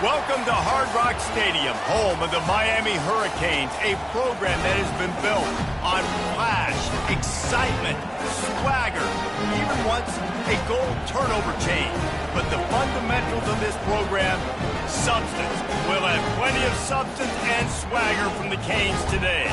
Welcome to Hard Rock Stadium, home of the Miami Hurricanes, a program that has been built on flash, excitement, swagger, even once a goal turnover chain. But the fundamentals of this program, substance. We'll have plenty of substance and swagger from the Canes today.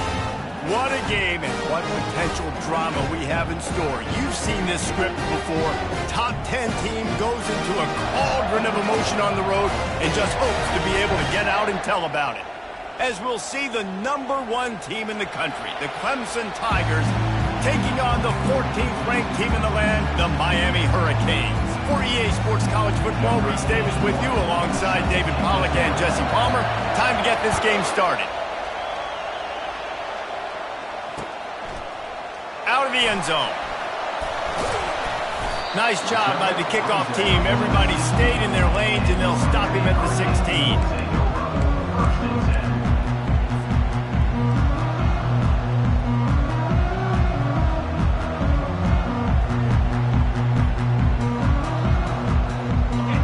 What a game and what potential drama we have in store. You've seen this script before. Top 10 team goes into a cauldron of emotion on the road and just hopes to be able to get out and tell about it. As we'll see the #1 team in the country, the Clemson Tigers, taking on the 14th ranked team in the land, the Miami Hurricanes. For EA Sports College Football, Reese Davis with you alongside David Pollack and Jesse Palmer. Time to get this game started. Out of the end zone. Nice job by the kickoff team. Everybody stayed in their lanes, and they'll stop him at the 16.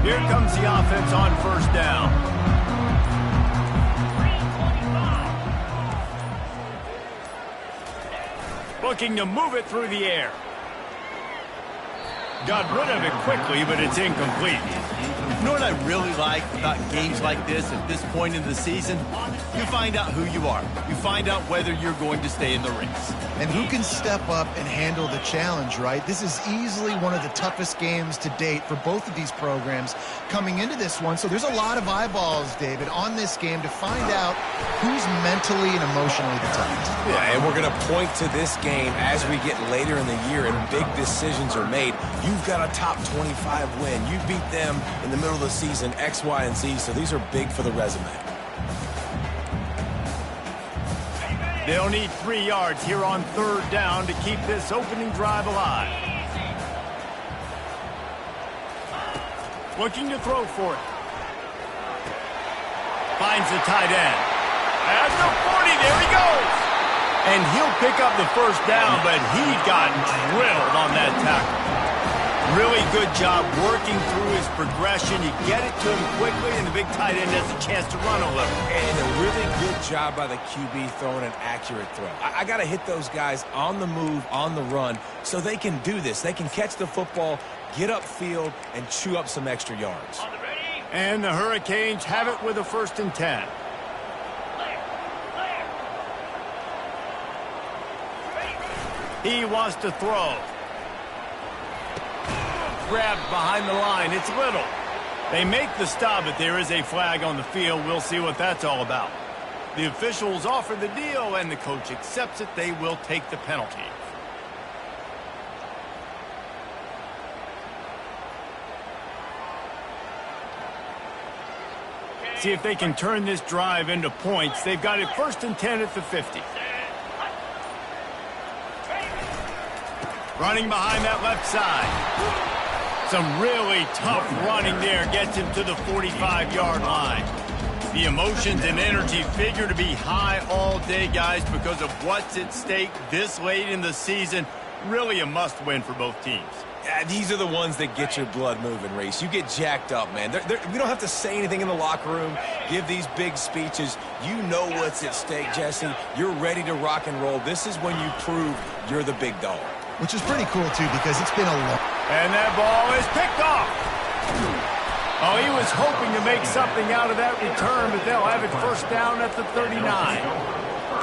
Here comes the offense on first down. Looking to move it through the air. Got rid of it quickly, but it's incomplete. You know what I really like about games like this at this point in the season? You find out who you are. You find out whether you're going to stay in the race. And who can step up and handle the challenge, right? This is easily one of the toughest games to date for both of these programs coming into this one. So there's a lot of eyeballs, David, on this game to find out who's mentally and emotionally the toughest. Yeah, and we're going to point to this game as we get later in the year and big decisions are made. You've got a top 25 win. You beat them in the middle of the season, X, Y, and Z, so these are big for the resume. They'll need 3 yards here on 3rd down to keep this opening drive alive. Looking to throw for it. Finds the tight end. At the 40, there he goes. And he'll pick up the first down, but he got drilled on that tackle. Really good job working through his progression. You get it to him quickly, and the big tight end has a chance to run a little. And a really good job by the QB throwing an accurate throw. I got to hit those guys on the move, on the run, so they can do this. They can catch the football, get upfield, and chew up some extra yards. And the Hurricanes have it with a 1st and 10. He wants to throw. Grabbed behind the line. It's Little. They make the stop, but there is a flag on the field. We'll see what that's all about. The officials offer the deal, and the coach accepts it. They will take the penalty. See if they can turn this drive into points. They've got it 1st and 10 at the 50. Running behind that left side. Some really tough running there gets him to the 45-yard line. The emotions and energy figure to be high all day, guys, because of what's at stake this late in the season. Really a must-win for both teams. Yeah, these are the ones that get your blood moving, Reese. You get jacked up, man. We don't have to say anything in the locker room, give these big speeches. You know what's at stake, Jesse. You're ready to rock and roll. This is when you prove you're the big dog. Which is pretty cool, too, because it's been a long... And that ball is picked off. Oh, he was hoping to make something out of that return, but they'll have it 1st down at the 39.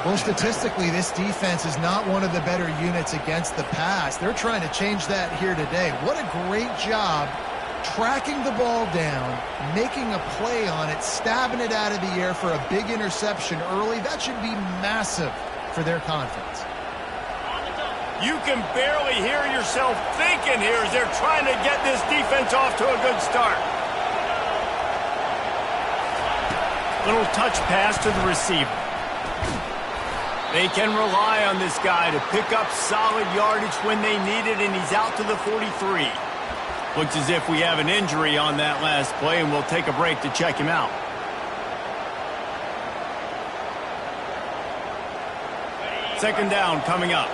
Well, statistically, this defense is not one of the better units against the pass. They're trying to change that here today. What a great job tracking the ball down, making a play on it, stabbing it out of the air for a big interception early. That should be massive for their confidence. You can barely hear yourself thinking here as they're trying to get this defense off to a good start. Little touch pass to the receiver. They can rely on this guy to pick up solid yardage when they need it, and he's out to the 43. Looks as if we have an injury on that last play, and we'll take a break to check him out. Second down coming up.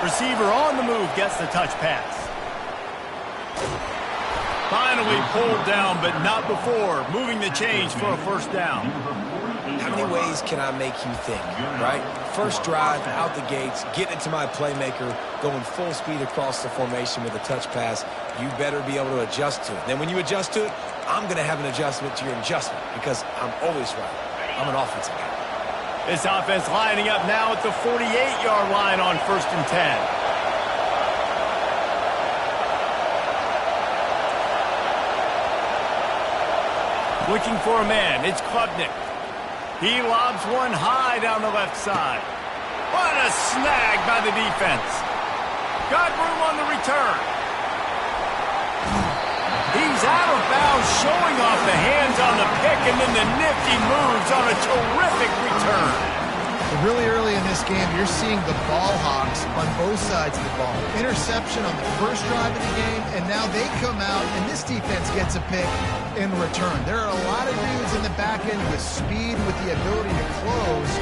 Receiver on the move gets the touch pass. Finally pulled down, but not before. Moving the chains for a 1st down. How many ways can I make you think, right? First drive, out the gates, getting it to my playmaker, going full speed across the formation with a touch pass. You better be able to adjust to it. Then when you adjust to it, I'm going to have an adjustment to your adjustment because I'm always right. I'm an offensive guy. This offense lining up now at the 48-yard line on 1st and 10. Looking for a man. It's Klubnik. He lobs one high down the left side. What a snag by the defense. Got room on the return. He's out of bounds, showing off the hands on the pick, and then the nifty moves on a terrific return. Really early in this game, you're seeing the ball hawks on both sides of the ball. Interception on the first drive of the game, and now they come out, and this defense gets a pick in return. There are a lot of dudes in the back end with speed, with the ability to close.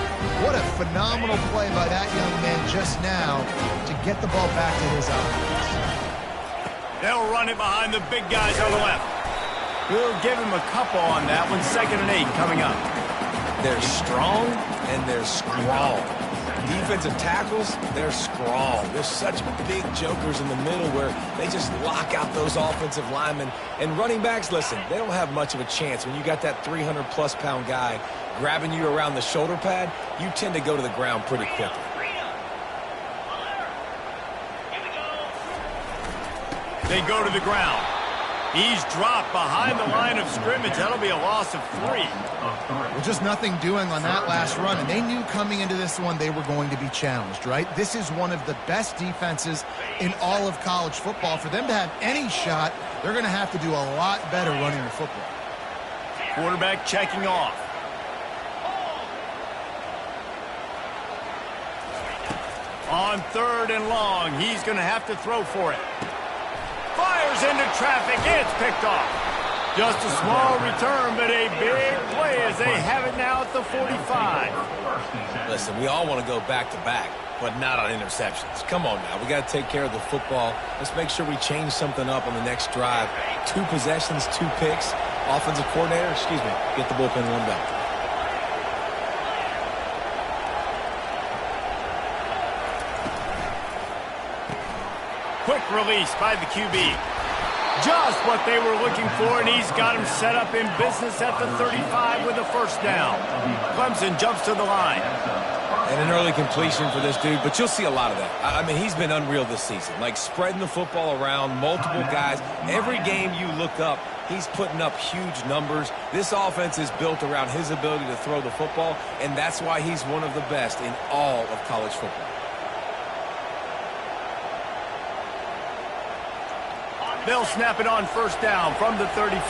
What a phenomenal play by that young man just now to get the ball back to his offense. They'll run it behind the big guys on the left. We'll give him a couple on that one. 2nd and 8 coming up. They're strong and they're strong. Defensive tackles, they're scrawl. There's such big jokers in the middle where they just lock out those offensive linemen. And running backs, listen, they don't have much of a chance. When you got that 300-plus pound guy grabbing you around the shoulder pad, you tend to go to the ground pretty quickly. They go to the ground. He's dropped behind the line of scrimmage. That'll be a loss of 3. Well, just nothing doing on that last run, and they knew coming into this one they were going to be challenged, right? This is one of the best defenses in all of college football. For them to have any shot, they're going to have to do a lot better running the football. Quarterback checking off. On 3rd and long, he's going to have to throw for it. Fires into traffic. It's picked off. Just a small return, but a big play as they have it now at the 45. Listen, we all want to go back-to-back, but not on interceptions. Come on now. We got to take care of the football. Let's make sure we change something up on the next drive. 2 possessions, 2 picks. Offensive coordinator, get the bullpen warmed up. Quick release by the QB. Just what they were looking for, and he's got him set up in business at the 35 with a first down. Clemson jumps to the line. And an early completion for this dude, but you'll see a lot of that. I mean, he's been unreal this season, like spreading the football around, multiple guys. Every game you look up, he's putting up huge numbers. This offense is built around his ability to throw the football, and that's why he's one of the best in all of college football. They'll snap it on first down from the 35.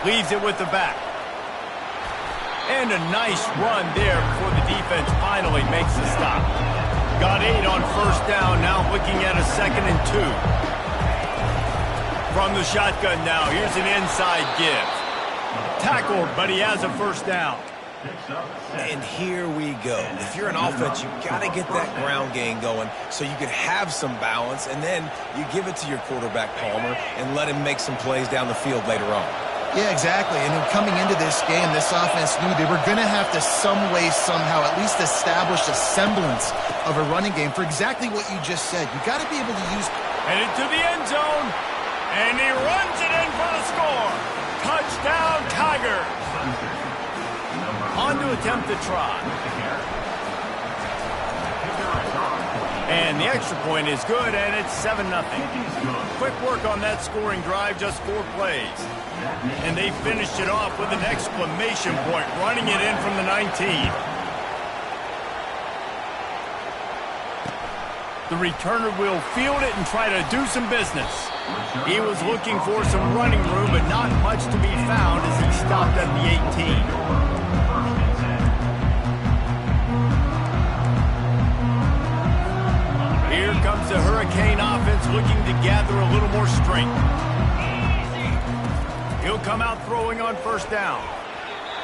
Leaves it with the back. And a nice run there before the defense finally makes the stop. Got 8 on first down, now looking at a 2nd and 2. From the shotgun now, here's an inside give. Tackled, but he has a first down. And here we go. If you're an offense, you got to get that ground game going so you can have some balance, and then you give it to your quarterback, Palmer, and let him make some plays down the field later on. Yeah, exactly. And then coming into this game, this offense knew they were going to have to some way, somehow, at least establish a semblance of a running game for exactly what you just said. You got to be able to use... Headed to the end zone, and he runs it in for the score. Touchdown, Tigers. On to attempt the try. And the extra point is good, and it's 7-0. Quick work on that scoring drive, just 4 plays. And they finished it off with an exclamation point, running it in from the 19. The returner will field it and try to do some business. He was looking for some running room, but not much to be found as he stopped at the 18. Here comes the Hurricane offense looking to gather a little more strength. He'll come out throwing on first down.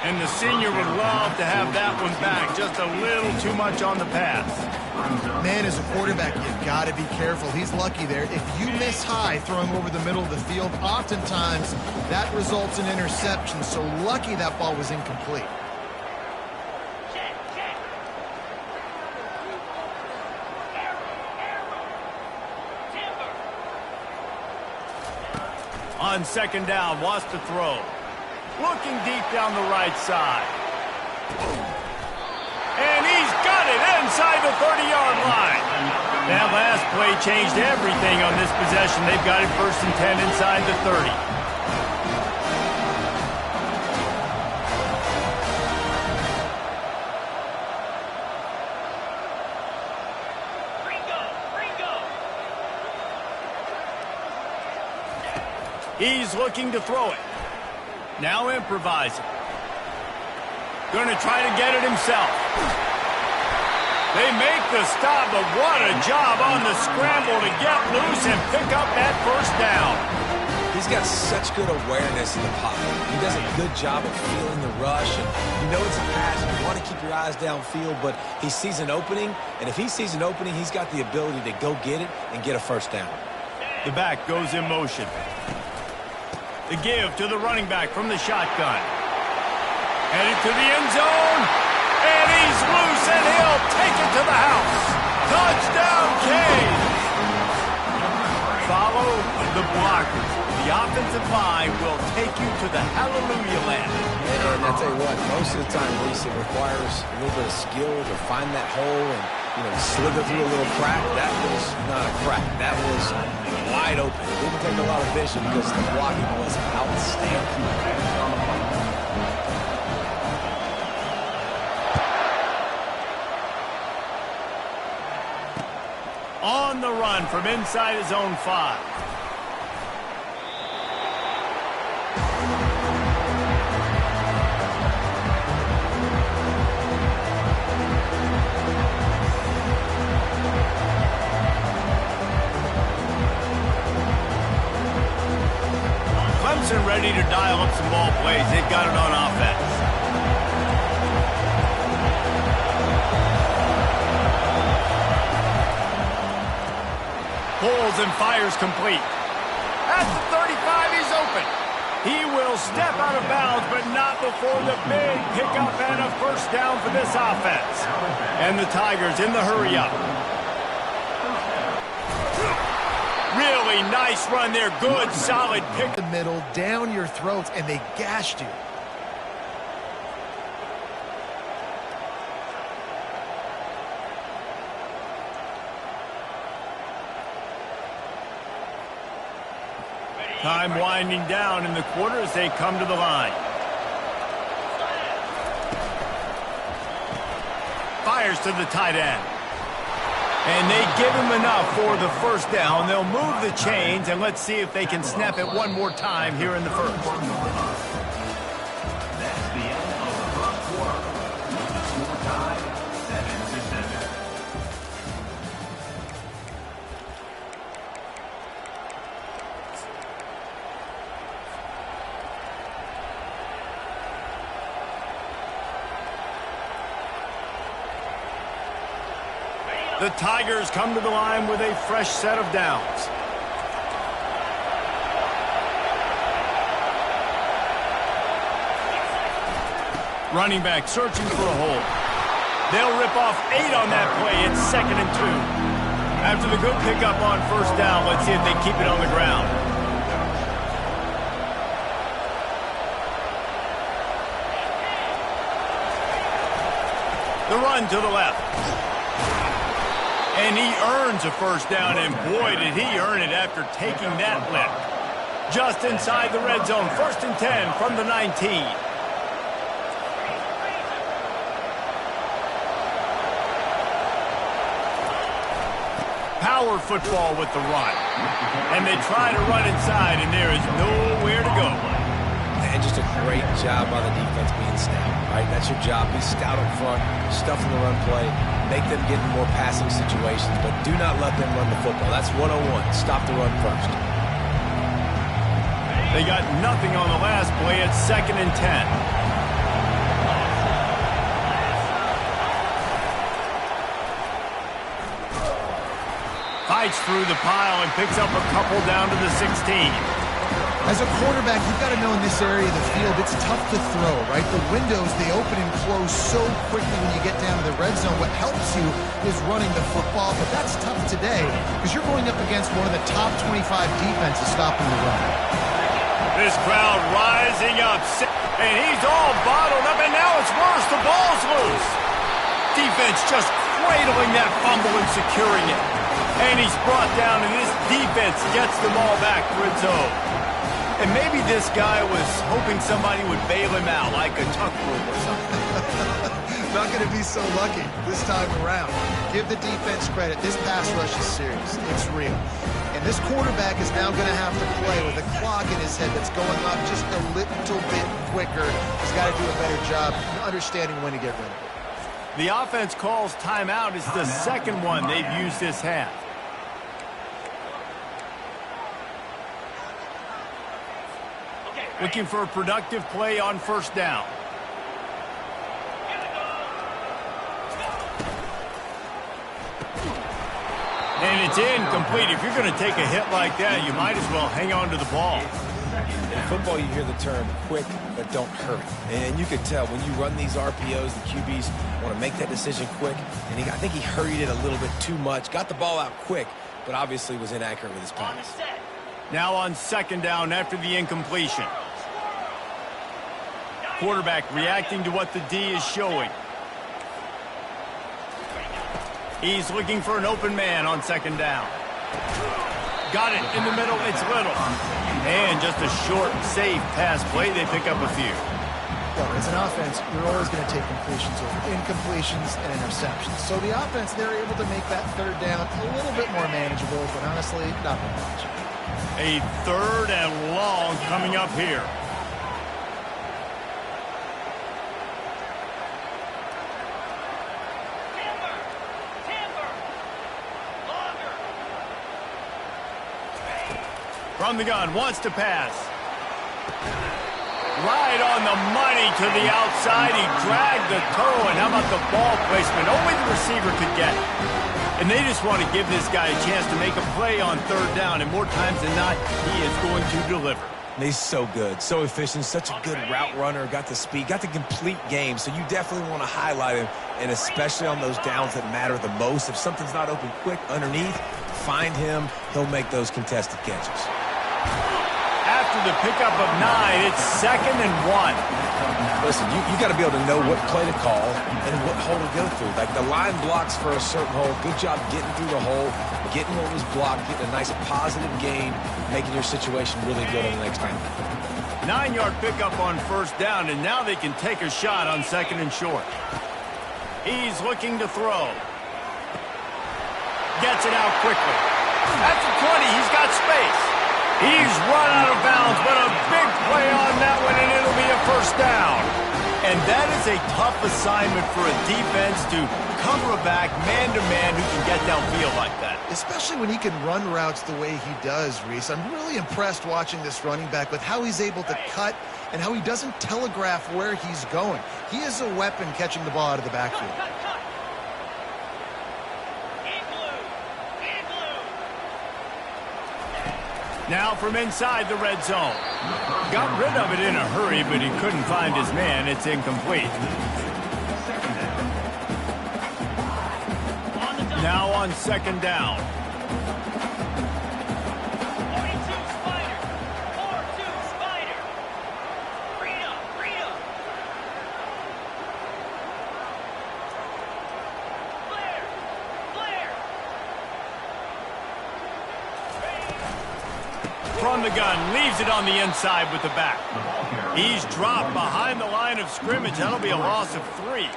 And the senior would love to have that one back. Just a little too much on the pass. Man, as a quarterback, you've got to be careful. He's lucky there. If you miss high throwing over the middle of the field, oftentimes that results in interception. So lucky that ball was incomplete. On second down, wants to throw. Looking deep down the right side. And he's got it inside the 30-yard line. That last play changed everything on this possession. They've got it 1st and 10 inside the 30. He's looking to throw it. Now improvising. Going to try to get it himself. They make the stop, but what a job on the scramble to get loose and pick up that first down. He's got such good awareness in the pocket. He does a good job of feeling the rush, and you know it's a pass, and you want to keep your eyes downfield, but he sees an opening, and if he sees an opening, he's got the ability to go get it and get a first down. The back goes in motion. The give to the running back from the shotgun. Headed to the end zone. And he's loose, and he'll take it to the house. Touchdown, Cade. Follow the blockers. The offensive line will take you to the hallelujah land. And I'll tell you what, most of the time, Reese, it requires a little bit of skill to find that hole and, slither through a little crack. That was not a crack. That was wide open. It didn't take a lot of vision because the blocking was outstanding. On the run from inside his own 5. Clemson ready to dial up some ball plays. They've got it on offense. Pulls and fires complete. At the 35, he's open. He will step out of bounds, but not before the big pickup and a first down for this offense. And the Tigers in the hurry-up. Really nice run there. Good, solid pick. The middle, down your throats, and they gashed you. Time winding down in the quarter as they come to the line. Fires to the tight end. And they give him enough for the first down. They'll move the chains, and let's see if they can snap it one more time here in the first. The Tigers come to the line with a fresh set of downs. Running back searching for a hole. They'll rip off 8 on that play. It's 2nd and 2. After the good pickup on first down, let's see if they keep it on the ground. The run to the left. And he earns a first down, and boy, did he earn it after taking that lift. Just inside the red zone, 1st and 10 from the 19. Power football with the run. And they try to run inside, and there is nowhere to go. And just a great job by the defense being stout, right? That's your job. Be stout up front, stuff in the run play, make them get in more passing situations, but do not let them run the football. That's 101. Stop the run first. They got nothing on the last play. It's 2nd and 10. Fights through the pile and picks up a couple down to the 16. As a quarterback, you've got to know in this area of the field, it's tough to throw, right? The windows, they open and close so quickly when you get down to the red zone. What helps you is running the football, but that's tough today because you're going up against one of the top 25 defenses stopping the run. This crowd rising up, and he's all bottled up, and now it's worse. The ball's loose. Defense just cradling that fumble and securing it. And he's brought down, and this defense gets the ball back for its own. And maybe this guy was hoping somebody would bail him out like a tuck rule or something. Not going to be so lucky this time around. Give the defense credit. This pass rush is serious. It's real. And this quarterback is now going to have to play with a clock in his head that's going up just a little bit quicker. He's got to do a better job understanding when to get rid of it. The offense calls timeout. It's the second one they've used this half. Looking for a productive play on first down. And it's incomplete. If you're going to take a hit like that, you might as well hang on to the ball. In football, you hear the term quick, but don't hurry. And you can tell when you run these RPOs, the QBs want to make that decision quick. And I think he hurried it a little bit too much. Got the ball out quick, but obviously was inaccurate with his pass. Now on second down after the incompletion. Quarterback reacting to what the D is showing. He's looking for an open man on second down. Got it in the middle. It's Little. And just a short, safe pass play. They pick up a few. Well, as an offense, you're always going to take completions over incompletions and interceptions. So the offense, they're able to make that third down a little bit more manageable, but honestly, not that much. A third and long coming up here. From the gun, wants to pass. Right on the money to the outside. He dragged the toe, and how about the ball placement? Only the receiver could get it. And they just want to give this guy a chance to make a play on third down, and more times than not, he is going to deliver. He's so good, so efficient, such a good route runner, got the speed, got the complete game, so you definitely want to highlight him, and especially on those downs that matter the most. If something's not open quick underneath, find him, he'll make those contested catches. After the pickup of 9, it's 2nd and 1. Listen, you got to be able to know what play to call and what hole to go through. Like the line blocks for a certain hole. Good job getting through the hole, getting what was blocked, getting a nice positive gain, making your situation really good on the next time. 9-yard pickup on first down, and now they can take a shot on 2nd and short. He's looking to throw. Gets it out quickly. At the 20, he's got space. He's run out of bounds, but a big play on that one, and it'll be a first down. And that is a tough assignment for a defense to cover a back man-to-man who can get downfield like that. Especially when he can run routes the way he does, Reese. I'm really impressed watching this running back with how he's able to cut and how he doesn't telegraph where he's going. He is a weapon catching the ball out of the backfield. Now from inside the red zone. Got rid of it in a hurry, but he couldn't find his man. It's incomplete. Now on second down. From the gun, leaves it on the inside with the back. He's dropped behind the line of scrimmage. That'll be a loss of 3.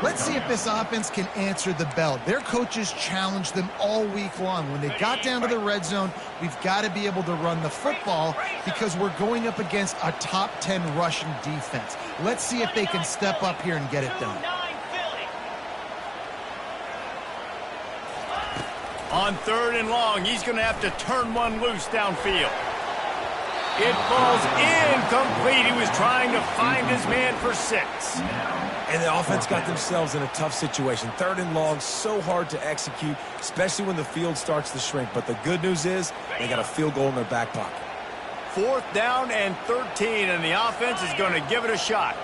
Let's see if this offense can answer the bell. Their coaches challenged them all week long. When they got down to the red zone, we've got to be able to run the football because we're going up against a top 10 Russian defense. Let's see if they can step up here and get it done. On third and long, he's going to have to turn one loose downfield. It falls incomplete. He was trying to find his man for 6. And the offense got themselves in a tough situation. Third and long, so hard to execute, especially when the field starts to shrink. But the good news is they got a field goal in their back pocket. 4th down and 13, and the offense is going to give it a shot.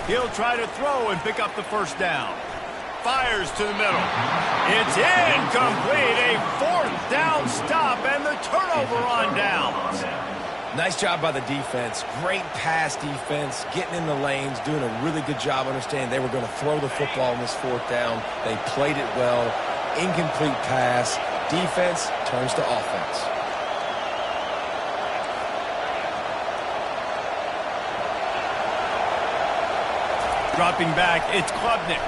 He'll try to throw and pick up the first down. Fires to the middle. It's incomplete. A 4th down stop and the turnover on downs. Nice job by the defense. Great pass defense, getting in the lanes, doing a really good job understanding they were going to throw the football on this 4th down. They played it well. Incomplete pass. Defense turns to offense. Dropping back, it's Klubnik.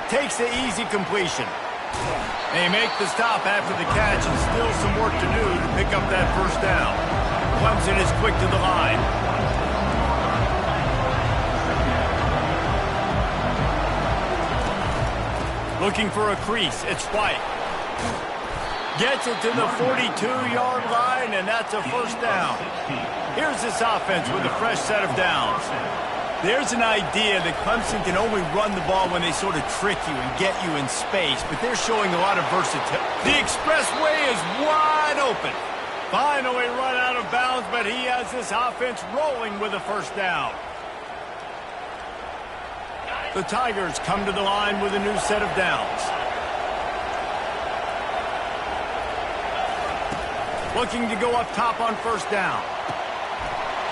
Takes the easy completion. They make the stop after the catch, and still some work to do to pick up that first down. Clemson is quick to the line. Looking for a crease. It's White. Gets it to the 42-yard line, and that's a first down. Here's this offense with a fresh set of downs. There's an idea that Clemson can only run the ball when they sort of trick you and get you in space, but they're showing a lot of versatility. The expressway is wide open. Finally run out of bounds, but he has this offense rolling with a first down. The Tigers come to the line with a new set of downs. Looking to go up top on first down.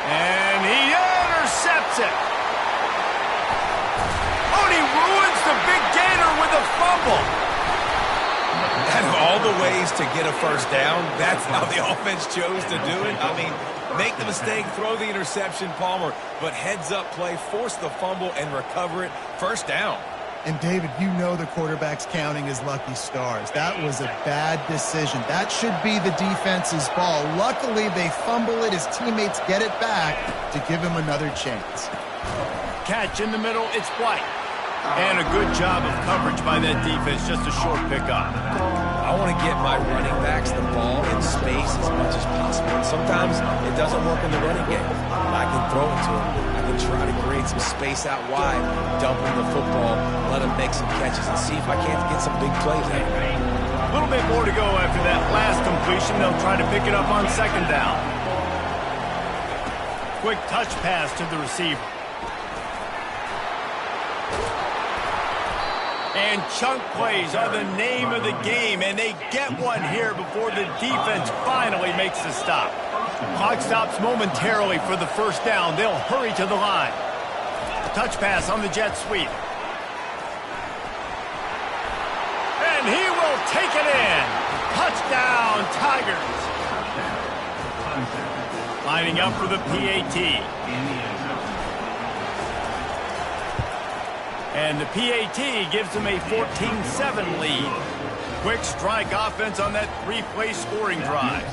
And he intercepts it. Oh, and he ruins the big gainer with a fumble. Out of all the ways to get a first down, that's how the offense chose to do it. I mean, make the mistake, throw the interception, Palmer, but heads-up play, force the fumble, and recover it. First down. And, David, you know the quarterback's counting his lucky stars. That was a bad decision. That should be the defense's ball. Luckily, they fumble it. His teammates get it back to give him another chance. Catch in the middle, it's White. And a good job of coverage by that defense, just a short pickup. I want to get my running backs the ball in space as much as possible. And sometimes it doesn't work in the running game. I can throw it to him. I can try to create some space out wide, dump him the football, let him make some catches, and see if I can't get some big plays out of him. A little bit more to go after that last completion. They'll try to pick it up on second down. Quick touch pass to the receiver. And chunk plays are the name of the game, and they get one here before the defense finally makes the stop. Clock stops momentarily for the first down. They'll hurry to the line. Touch pass on the jet sweep. And he will take it in. Touchdown, Tigers. Lining up for the PAT. And the PAT gives them a 14-7 lead. Quick strike offense on that three-play scoring drive.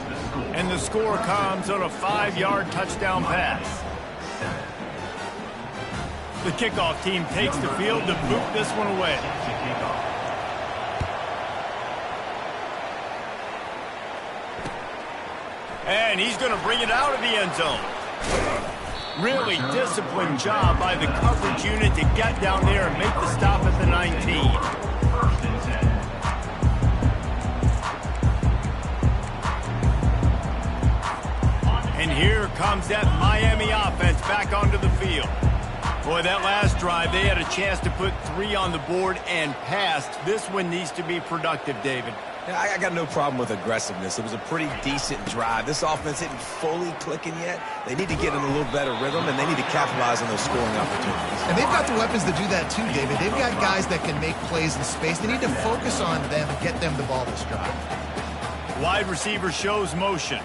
And the score comes on a 5-yard touchdown pass. The kickoff team takes the field to boot this one away. And he's going to bring it out of the end zone. Really disciplined job by the coverage unit to get down there and make the stop at the 19. And here comes that Miami offense back onto the field. Boy, that last drive, they had a chance to put 3 on the board and passed. This one needs to be productive, David. Yeah, I got no problem with aggressiveness. It was a pretty decent drive. This offense isn't fully clicking yet. They need to get in a little better rhythm, and they need to capitalize on those scoring opportunities. And they've got the weapons to do that too, David. They've got guys that can make plays in space. They need to focus on them and get them the ball this drive. Wide receiver shows motion.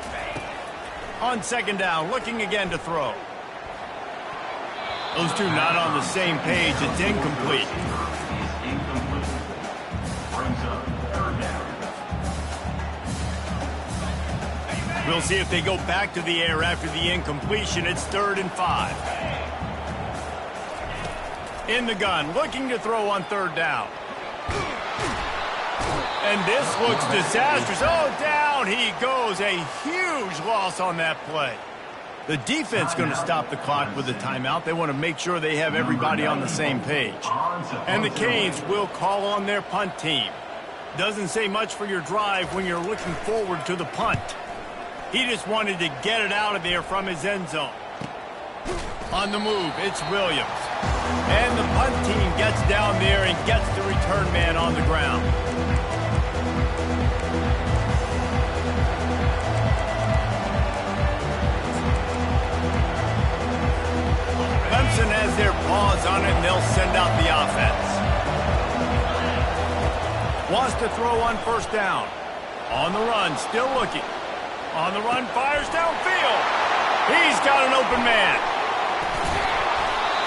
On second down, looking again to throw. Those two not on the same page. It's incomplete. We'll see if they go back to the air after the incompletion. It's 3rd and 5. In the gun, looking to throw on 3rd down. And this looks disastrous. Oh, down he goes. A huge loss on that play. The defense going to stop the clock with a timeout. They want to make sure they have everybody on the same page. And the Canes will call on their punt team. Doesn't say much for your drive when you're looking forward to the punt. He just wanted to get it out of there from his end zone. On the move, it's Williams. And the punt team gets down there and gets the return man on the ground. Clemson has their paws on it, and they'll send out the offense. Wants to throw on 1st down. On the run, still looking. On the run, fires downfield. He's got an open man.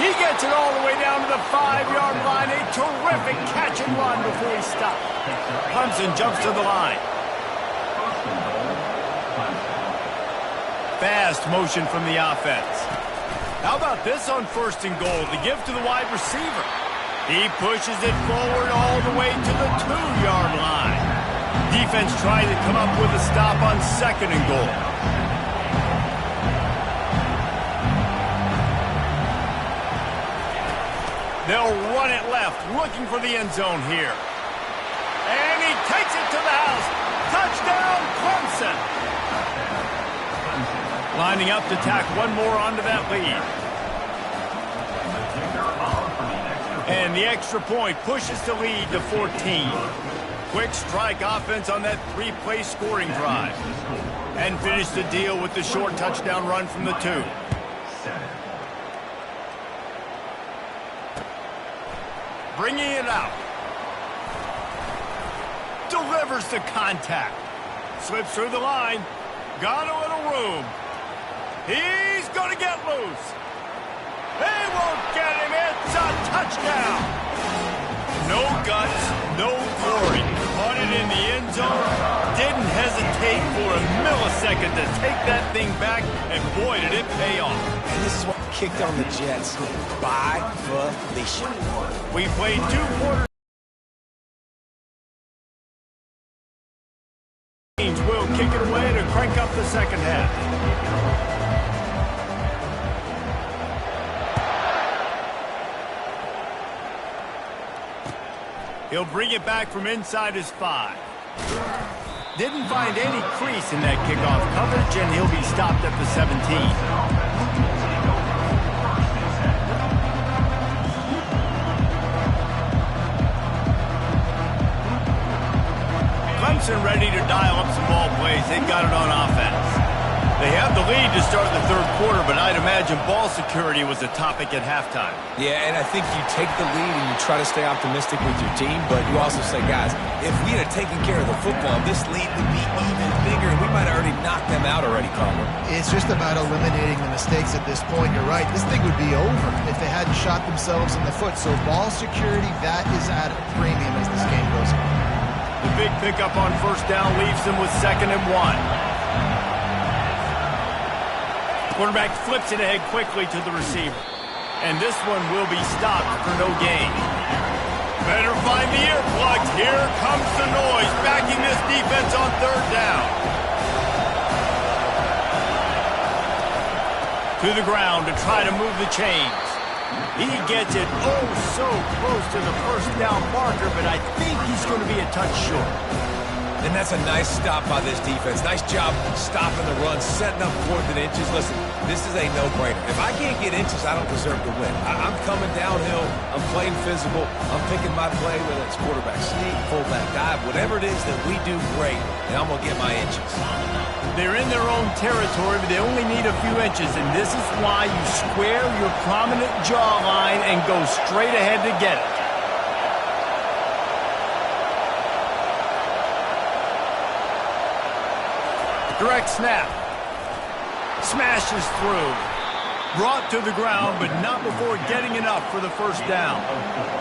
He gets it all the way down to the 5-yard line. A terrific catch and run before he stopped. Clemson jumps to the line. Fast motion from the offense. How about this on 1st and goal? The give to the wide receiver. He pushes it forward all the way to the 2-yard line. Defense trying to come up with a stop on 2nd and goal. They'll run it left, looking for the end zone here. And he takes it to the house. Touchdown, Clemson. Lining up to tack one more onto that lead. And the extra point pushes the lead to 14. Quick strike offense on that three-play scoring drive. And finish the deal with the short touchdown run from the 2. Bringing it out. Delivers the contact. Slips through the line. Got a little room. He's going to get loose. They won't get him. It's a touchdown. No guts, no glory. Caught it in the end zone. Didn't hesitate for a millisecond to take that thing back, and boy, did it pay off. And this is what kicked on the Jets by volition. We played 2 quarters. Will kick it away to crank up the second half. He'll bring it back from inside his 5. Didn't find any crease in that kickoff coverage, and he'll be stopped at the 17. Clemson ready to dial up some ball plays. They've got it on offense. They have the lead to start the third quarter, but I'd imagine ball security was a topic at halftime. Yeah, and I think you take the lead and you try to stay optimistic with your team, but you also say, guys, if we had taken care of the football, this lead would be even bigger, and we might have already knocked them out already, Carmer. It's just about eliminating the mistakes at this point. You're right. This thing would be over if they hadn't shot themselves in the foot. So ball security, that is at a premium as this game goes on. The big pickup on first down leaves them with 2nd and 1. Quarterback flips it ahead quickly to the receiver. And this one will be stopped for no gain. Better find the earplugs. Here comes the noise, backing this defense on third down. To the ground to try to move the chains. He gets it oh so close to the first down marker, but I think he's going to be a touch short. And that's a nice stop by this defense. Nice job stopping the run, setting up 4th and inches. Listen, this is a no-brainer. If I can't get inches, I don't deserve to win. I'm coming downhill. I'm playing physical. I'm picking my play, whether it's quarterback sneak, fullback dive, whatever it is that we do great, and I'm going to get my inches. They're in their own territory, but they only need a few inches, and this is why you square your prominent jawline and go straight ahead to get it. Direct snap. Smashes through. Brought to the ground, but not before getting enough for the first down.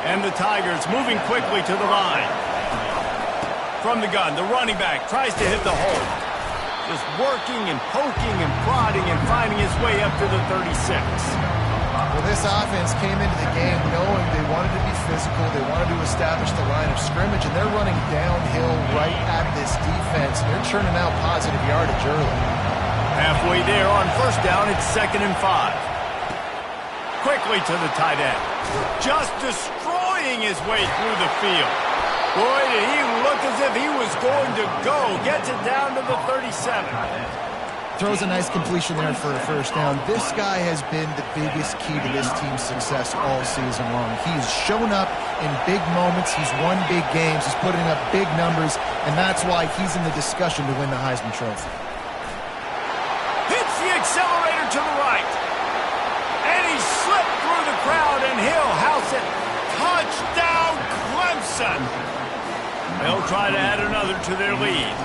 And the Tigers moving quickly to the line. From the gun, the running back tries to hit the hole. Just working and poking and prodding and finding his way up to the 36. Well, this offense came into the game knowing they wanted to be physical, they wanted to establish the line of scrimmage, and they're running downhill right at this defense. They're churning out positive yardage early. Halfway there on first down, it's 2nd and 5. Quickly to the tight end. Just destroying his way through the field. Boy, did he look as if he was going to go. Gets it down to the 37. Throws a nice completion there for a first down. This guy has been the biggest key to this team's success all season long. He's shown up in big moments. He's won big games. He's putting up big numbers, and that's why he's in the discussion to win the Heisman Trophy. Hits the accelerator to the right. And he slipped through the crowd, and he'll house it. Touchdown, Clemson. They'll try to add another to their lead.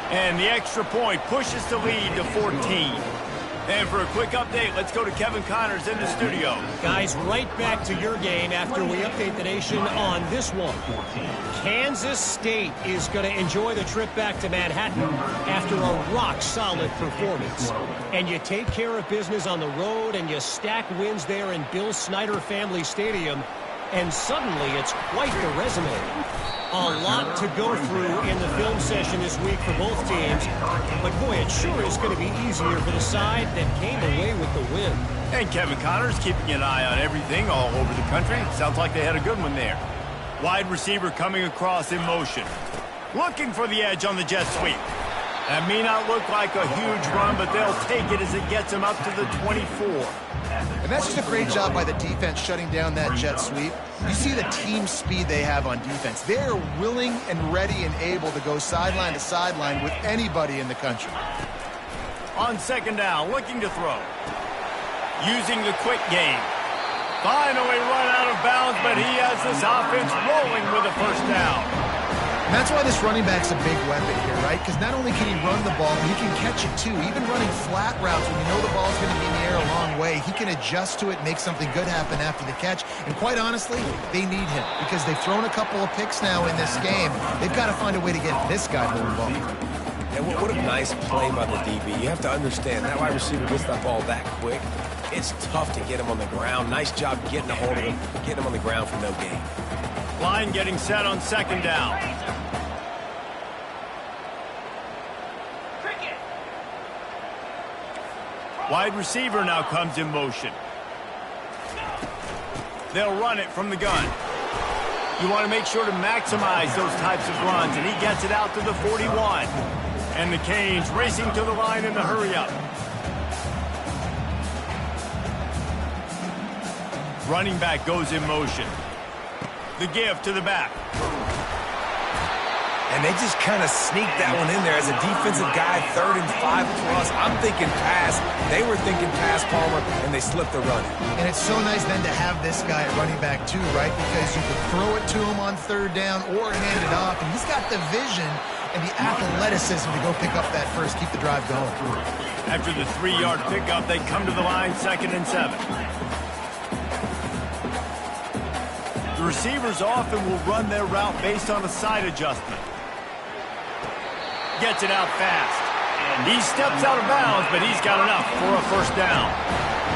And the extra point pushes the lead to 14. And for a quick update, let's go to Kevin Connors in the studio. Guys, right back to your game after we update the nation on this one. Kansas State is going to enjoy the trip back to Manhattan after a rock-solid performance. And you take care of business on the road and you stack wins there in Bill Snyder Family Stadium, and suddenly it's quite the resume. A lot to go through in the film session this week for both teams. But, boy, it sure is going to be easier for the side that came away with the win. And Kevin Connors keeping an eye on everything all over the country. Sounds like they had a good one there. Wide receiver coming across in motion. Looking for the edge on the jet sweep. That may not look like a huge run, but they'll take it as it gets them up to the 24. And that's just a great job by the defense shutting down that jet sweep. You see the team speed they have on defense. They're willing and ready and able to go sideline to sideline with anybody in the country. On second down, looking to throw. Using the quick game. Finally run out of bounds, but he has this offense rolling with a first down. And that's why this running back's a big weapon here, right? Because not only can he run the ball, but he can catch it too. Even running flat routes when you know the ball's going to be in the air a long way, he can adjust to it, make something good happen after the catch. And quite honestly, they need him because they've thrown a couple of picks now in this game. They've got to find a way to get this guy more involved. And what a nice play by the DB. You have to understand, that wide receiver gets that ball that quick. It's tough to get him on the ground. Nice job getting a hold of him, getting him on the ground for no gain. Line getting set on second down. Wide receiver now comes in motion. They'll run it from the gun. You want to make sure to maximize those types of runs, and he gets it out to the 41. And the Canes racing to the line in the hurry-up. Running back goes in motion. The give to the back. And they just kind of sneaked that one in there as a defensive guy, 3rd and 5 plus. I'm thinking pass. They were thinking pass, Palmer, and they slipped the run. And it's so nice then to have this guy at running back too, right? Because you could throw it to him on 3rd down or hand it off. And he's got the vision and the athleticism to go pick up that first, keep the drive going. After the 3-yard pickup, they come to the line 2nd and 7. The receivers often will run their route based on a side adjustment. Gets it out fast. And he steps out of bounds, but he's got enough for a first down.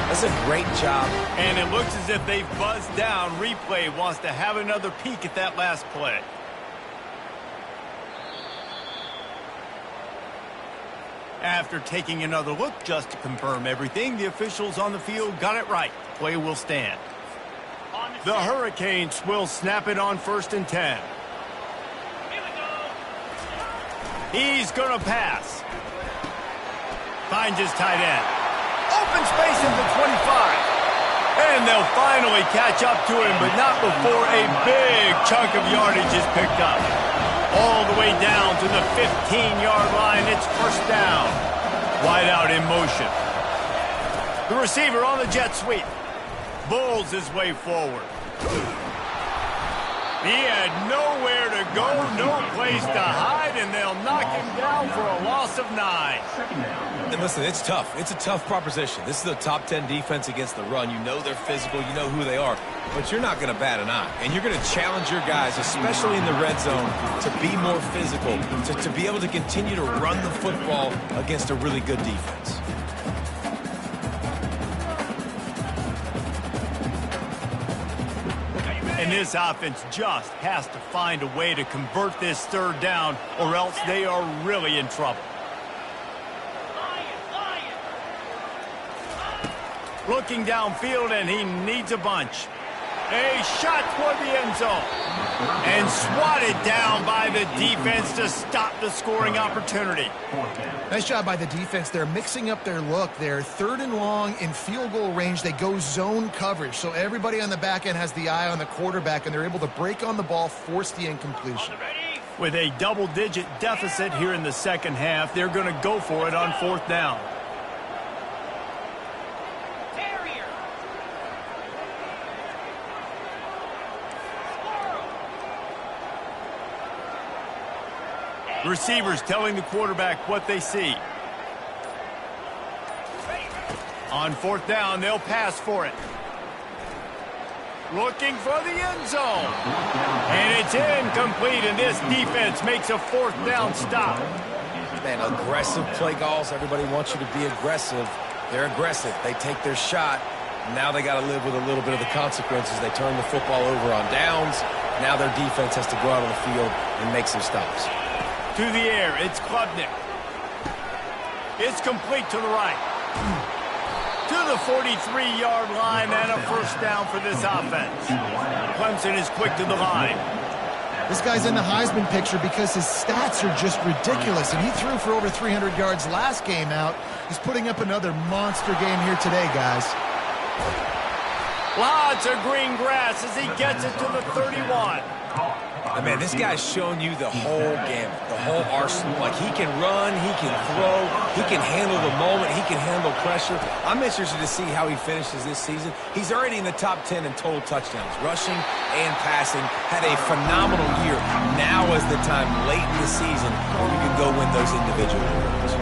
That's a great job. And it looks as if they've buzzed down. Replay wants to have another peek at that last play. After taking another look just to confirm everything, the officials on the field got it right. Play will stand. The Hurricanes will snap it on 1st and 10. He's going to pass. Finds his tight end. Open space at the 25. And they'll finally catch up to him, but not before a big chunk of yardage is picked up. All the way down to the 15-yard line. It's first down. Wide out in motion. The receiver on the jet sweep. Bulls his way forward. He had nowhere to go, no place to hide, and they'll knock him down for a loss of 9. And listen, it's tough. It's a tough proposition. This is a top 10 defense against the run. You know they're physical. You know who they are. But you're not going to bat an eye. And you're going to challenge your guys, especially in the red zone, to be more physical, to be able to continue to run the football against a really good defense. And this offense just has to find a way to convert this 3rd down, or else they are really in trouble. Looking downfield, and he needs a bunch. A shot toward the end zone. And swatted down by the defense to stop the scoring opportunity. Nice job by the defense. They're mixing up their look. They're 3rd and long in field goal range. They go zone coverage. So everybody on the back end has the eye on the quarterback, and they're able to break on the ball, force the incompletion. With a double-digit deficit here in the second half, they're going to go for it on 4th down. Receivers telling the quarterback what they see. On 4th down, they'll pass for it. Looking for the end zone. And it's incomplete, and this defense makes a 4th down stop. Man, aggressive play calls. Everybody wants you to be aggressive. They're aggressive. They take their shot. Now they got to live with a little bit of the consequences. They turn the football over on downs. Now their defense has to go out on the field and make some stops. To the air, it's Klubnik. It's complete to the right. To the 43-yard line, and a first down for this offense. Clemson is quick to the line. This guy's in the Heisman picture because his stats are just ridiculous, and he threw for over 300 yards last game out. He's putting up another monster game here today, guys. Lots of green grass as he gets it to the 31. I mean, this guy's showing you the whole gamut, the whole arsenal. Like, he can run, he can throw, he can handle the moment, he can handle pressure. I'm interested to see how he finishes this season. He's already in the top 10 in total touchdowns, rushing and passing. Had a phenomenal year. Now is the time, late in the season, where you can go win those individual awards.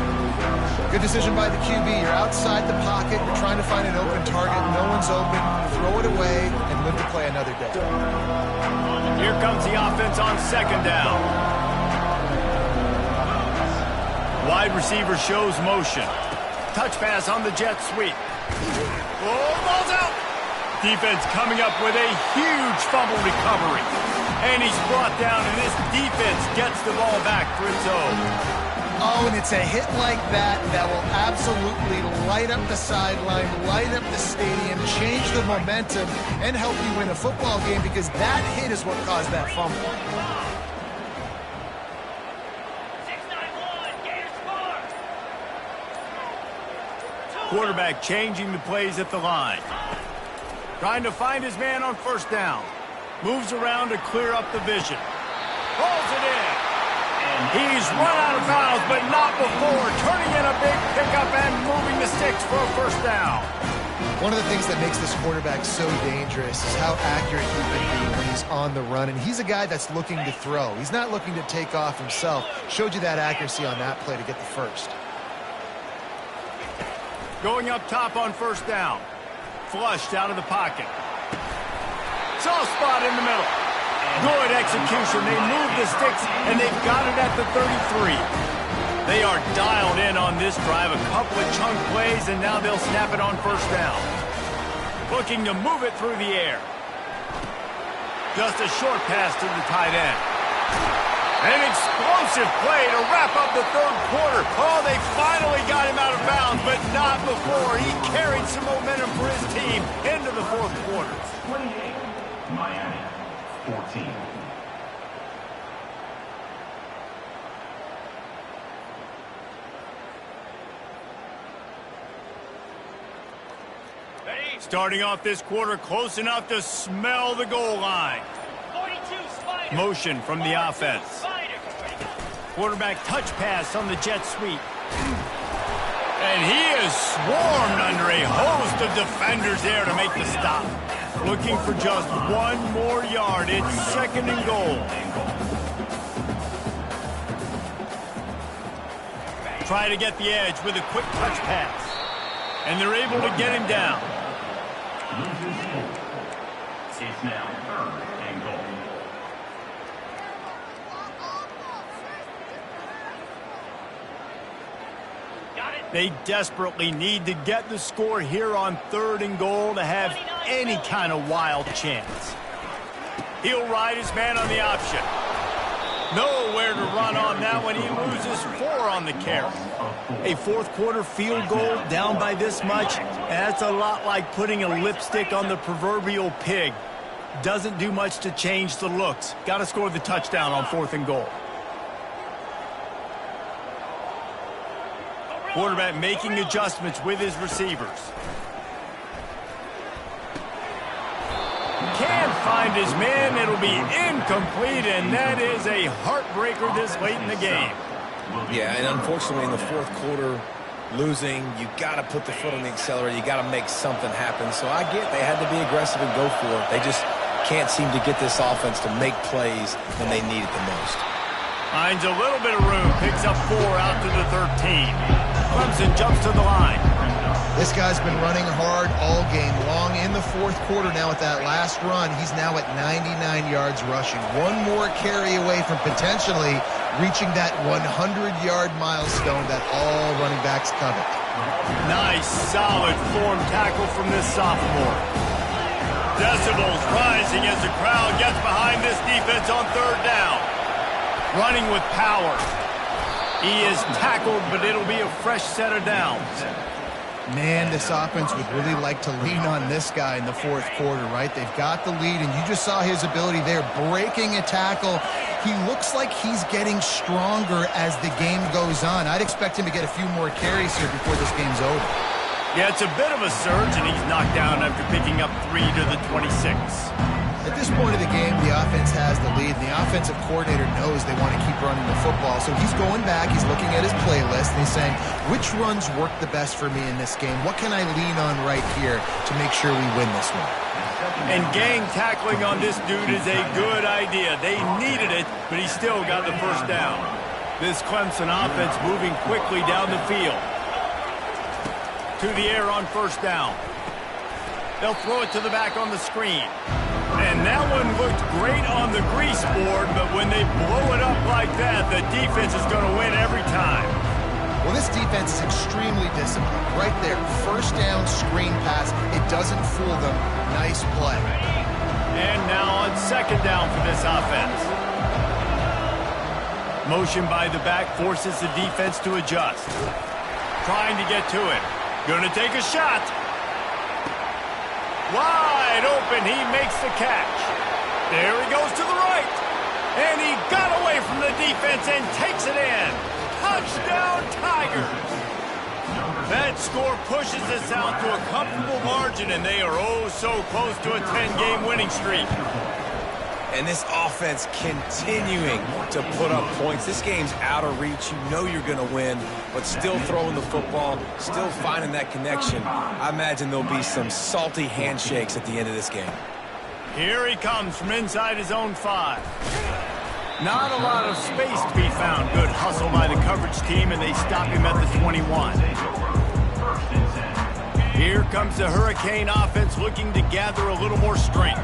Good decision by the QB. You're outside the pocket. You're trying to find an open target. No one's open. Throw it away and live to play another day. Here comes the offense on second down. Wide receiver shows motion. Touch pass on the jet sweep. Oh, ball's out. Defense coming up with a huge fumble recovery. And he's brought down, and this defense gets the ball back for its own. Oh, and it's a hit like that that will absolutely light up the sideline, light up the stadium, change the momentum, and help you win a football game, because that hit is what caused that fumble. Quarterback changing the plays at the line. Trying to find his man on first down. Moves around to clear up the vision. Rolls it in. He's run out of bounds, but not before. Turning in a big pickup and moving the sticks for a first down. One of the things that makes this quarterback so dangerous is how accurate he can be when he's on the run. And he's a guy that's looking to throw. He's not looking to take off himself. Showed you that accuracy on that play to get the first. Going up top on first down. Flushed out of the pocket. Soft spot in the middle. Good execution. They move the sticks, and they've got it at the 33. They are dialed in on this drive. A couple of chunk plays, and now they'll snap it on first down. Looking to move it through the air. Just a short pass to the tight end. An explosive play to wrap up the third quarter. Oh, they finally got him out of bounds, but not before. He carried some momentum for his team into the fourth quarter. 28, Miami, 14. Starting off this quarter close enough to smell the goal line. Motion from the offense. Quarterback touch pass on the jet sweep. And he is swarmed under a host of defenders there to make the stop. Looking for just one more yard. It's second and goal. Try to get the edge with a quick touch pass. And they're able to get him down. It's now third and goal. They desperately need to get the score here on third and goal to have any kind of wild chance. He'll ride his man on the option. Nowhere to run on that one. He loses 4 on the carry. A fourth quarter field goal down by this much, that's a lot like putting a lipstick on the proverbial pig. Doesn't do much to change the looks. Got to score the touchdown on fourth and goal. Quarterback making adjustments with his receivers. Can't find his man. It'll be incomplete, and that is a heartbreaker this late in the game. Yeah, and unfortunately in the fourth quarter, losing, you got to put the foot on the accelerator. You got to make something happen. So I get they had to be aggressive and go for it. They just can't seem to get this offense to make plays when they need it the most. Finds a little bit of room, picks up 4 out to the 13. Clemson jumps to the line. This guy's been running hard all game long. In the fourth quarter now with that last run, he's now at 99 yards rushing. One more carry away from potentially reaching that 100-yard milestone that all running backs covet. Nice, solid form tackle from this sophomore. Decibels rising as the crowd gets behind this defense on third down. Running with power. He is tackled, but it'll be a fresh set of downs. Man, this offense would really like to lean on this guy in the fourth quarter, right? They've got the lead, and you just saw his ability there, breaking a tackle. He looks like he's getting stronger as the game goes on. I'd expect him to get a few more carries here before this game's over. Yeah, it's a bit of a surge, and he's knocked down after picking up 3 to the 26. At this point of the game, the offense has the lead, and the offensive coordinator knows they want to keep running the football. So he's going back, he's looking at his playlist, and he's saying, which runs work the best for me in this game? What can I lean on right here to make sure we win this one? And gang tackling on this dude is a good idea. They needed it, but he still got the first down. This Clemson offense moving quickly down the field. To the air on first down. They'll throw it to the back on the screen. And that one looked great on the grease board, but when they blow it up like that, the defense is going to win every time. Well, this defense is extremely disciplined. Right there, first down, screen pass. It doesn't fool them. Nice play. And now on second down for this offense. Motion by the back forces the defense to adjust. Trying to get to it. Going to take a shot. Wide open, he makes the catch. There he goes to the right. And he got away from the defense and takes it in. Touchdown, Tigers. That score pushes us out to a comfortable margin, and they are oh so close to a 10-game winning streak. And this offense continuing to put up points. This game's out of reach. You know you're going to win, but still throwing the football, still finding that connection. I imagine there'll be some salty handshakes at the end of this game. Here he comes from inside his own 5. Not a lot of space to be found. Good hustle by the coverage team, and they stop him at the 21. Here comes the Hurricane offense looking to gather a little more strength.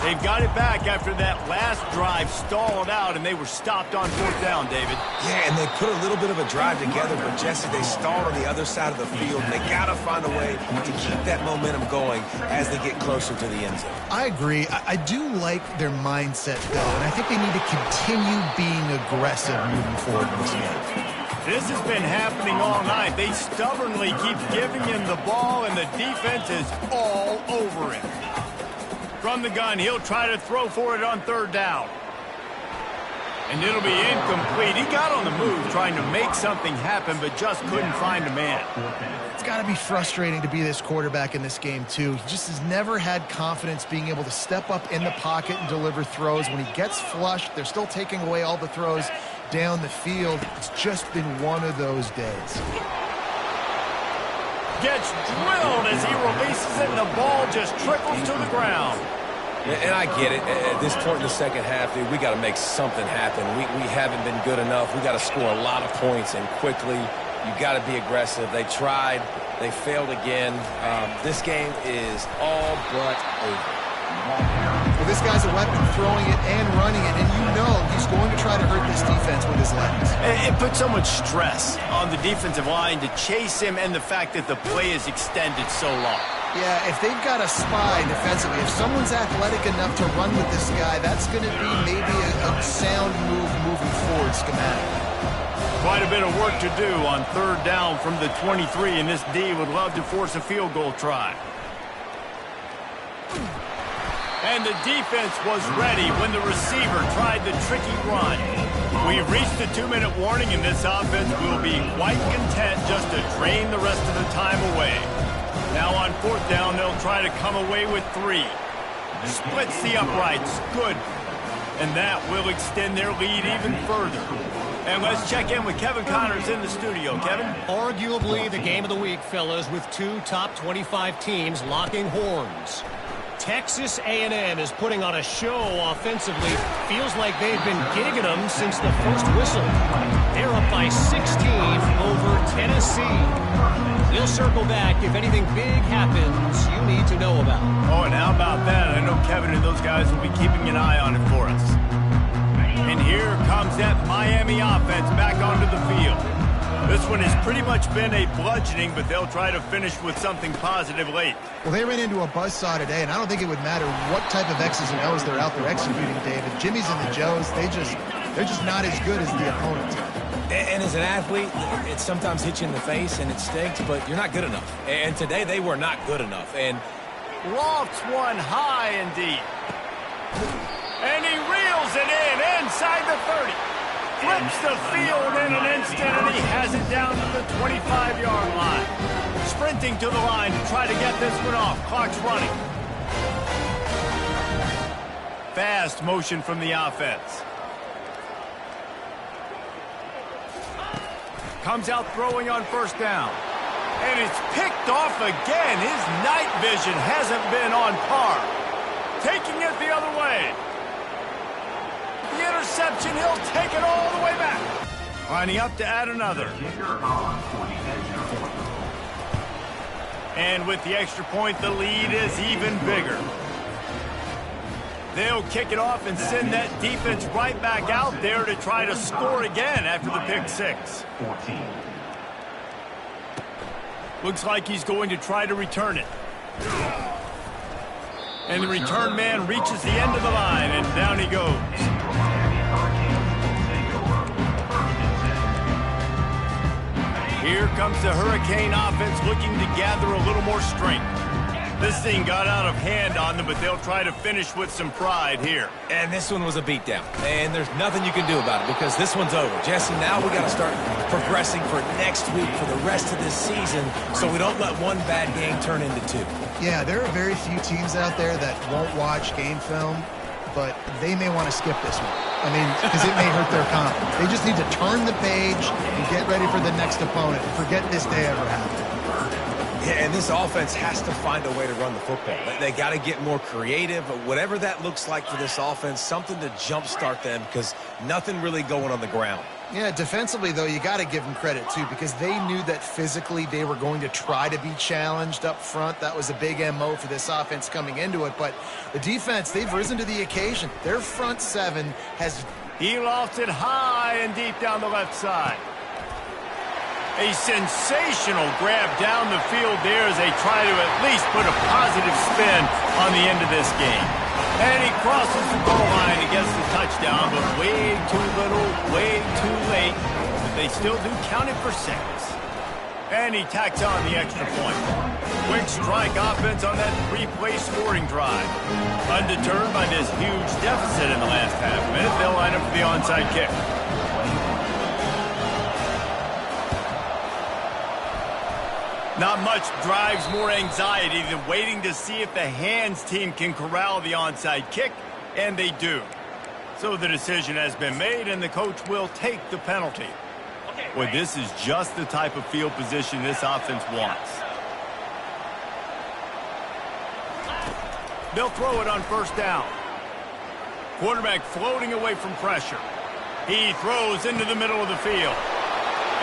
They've got it back after that last drive stalled out, and they were stopped on fourth down, David. Yeah, and they put a little bit of a drive together, but Jesse, they stalled on the other side of the field, and they got to find a way to keep that momentum going as they get closer to the end zone. I agree. I do like their mindset, though, and I think they need to continue being aggressive moving forward in this game. This has been happening all night. They stubbornly keep giving him the ball, and the defense is all over him. From the gun, he'll try to throw for it on third down. And it'll be incomplete. He got on the move trying to make something happen, but just couldn't find a man. It's got to be frustrating to be this quarterback in this game, too. He just has never had confidence being able to step up in the pocket and deliver throws. When he gets flushed, they're still taking away all the throws down the field. It's just been one of those days. Gets drilled as he releases it, and the ball just trickles to the ground. And I get it. At this point in the second half, dude, we got to make something happen. We haven't been good enough. We got to score a lot of points and quickly. You got to be aggressive. They tried. They failed again. This game is all but over. Well, this guy's a weapon, throwing it and running it, and you know he's going to try to hurt this defense with his legs. It puts so much stress on the defensive line to chase him, and the fact that the play is extended so long. Yeah, if they've got a spy defensively, if someone's athletic enough to run with this guy, that's going to be maybe a sound move moving forward schematically. Quite a bit of work to do on third down from the 23, and this D would love to force a field goal try. And the defense was ready when the receiver tried the tricky run. We've reached the 2-minute warning, and this offense will be quite content just to drain the rest of the time away. Now on fourth down, they'll try to come away with 3. Splits the uprights. Good. And that will extend their lead even further. And let's check in with Kevin Connors in the studio. Kevin? Arguably the game of the week, fellas, with 2 top 25 teams locking horns. Texas A&M is putting on a show offensively. Feels like they've been gigging them since the first whistle. They're up by 16 over Tennessee. We'll circle back if anything big happens you need to know about. Oh, and how about that? I know Kevin and those guys will be keeping an eye on it for us. And here comes that Miami offense back onto the field. This one has pretty much been a bludgeoning, but they'll try to finish with something positive late. Well, they ran into a buzzsaw today, and I don't think it would matter what type of X's and O's they're out there executing, David. Jimmy's and the Joes, they're just not as good as the opponents. And as an athlete, it sometimes hits you in the face and it stinks, but you're not good enough. And today they were not good enough. And lofts one high and deep. And he reels it in inside the 30. Flips the field in an instant, and he has it down to the 25-yard line. Sprinting to the line to try to get this one off. Clock's running. Fast motion from the offense. Comes out throwing on first down. And it's picked off again. His night vision hasn't been on par. Taking it the other way. The interception, he'll take it all the way back. Lining up to add another. And with the extra point, the lead is even bigger. They'll kick it off and send that defense right back out there to try to score again after the pick six. 14. Looks like he's going to try to return it. And the return man reaches the end of the line, and down he goes. Here comes the Hurricane offense looking to gather a little more strength. This thing got out of hand on them, but they'll try to finish with some pride here. And this one was a beatdown. And there's nothing you can do about it because this one's over. Jesse, now we got to start progressing for next week for the rest of this season so we don't let one bad game turn into two. Yeah, there are very few teams out there that won't watch game film, but they may want to skip this one. I mean, because it may hurt their confidence. They just need to turn the page and get ready for the next opponent. Forget this day ever happened. Yeah, and this offense has to find a way to run the football. They got to get more creative, whatever that looks like for this offense, something to jumpstart them because nothing really going on the ground. Yeah, defensively, though, you got to give them credit, too, because they knew that physically they were going to try to be challenged up front. That was a big MO for this offense coming into it. But the defense, they've risen to the occasion. Their front seven has... He lofts it high and deep down the left side. A sensational grab down the field there as they try to at least put a positive spin on the end of this game. And he crosses the goal line and gets the touchdown, but way too little, way too late. But they still do count it for 6. And he tacks on the extra point. Quick strike offense on that 3-play scoring drive. Undeterred by this huge deficit in the last half minute, they'll line up for the onside kick. Not much drives more anxiety than waiting to see if the hands team can corral the onside kick, and they do. So the decision has been made, and the coach will take the penalty. Well, this is just the type of field position this offense wants. They'll throw it on first down. Quarterback floating away from pressure. He throws into the middle of the field.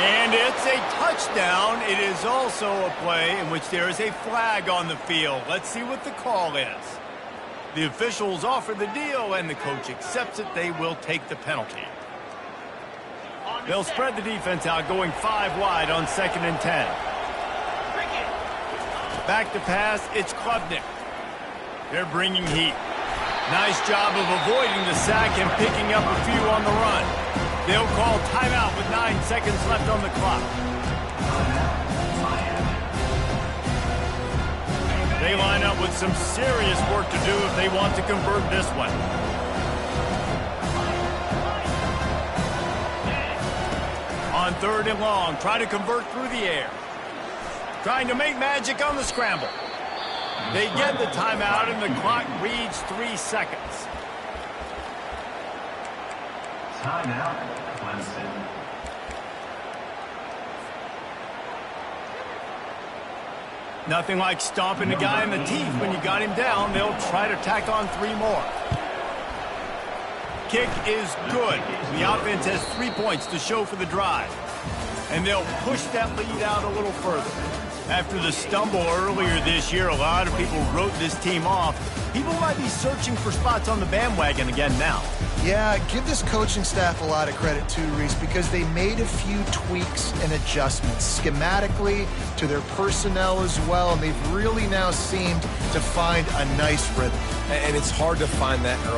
And it's a touchdown. It is also a play in which there is a flag on the field. Let's see what the call is. The officials offer the deal, and the coach accepts it. They will take the penalty. They'll spread the defense out, going 5 wide on 2nd and 10. Back to pass, it's Klubnik. They're bringing heat. Nice job of avoiding the sack and picking up a few on the run. They'll call timeout with 9 seconds left on the clock. They line up with some serious work to do if they want to convert this one. On 3rd and long, try to convert through the air. Trying to make magic on the scramble. They get the timeout, and the clock reads 3 seconds. Timeout, Clemson. Nothing like stomping a guy in the teeth when you got him down. They'll try to tack on 3 more. Kick is good. The offense has 3 points to show for the drive. And they'll push that lead out a little further. After the stumble earlier this year, a lot of people wrote this team off. People might be searching for spots on the bandwagon again now. Yeah, give this coaching staff a lot of credit too, Reese, because they made a few tweaks and adjustments schematically to their personnel as well, and they've really now seemed to find a nice rhythm. And it's hard to find that early.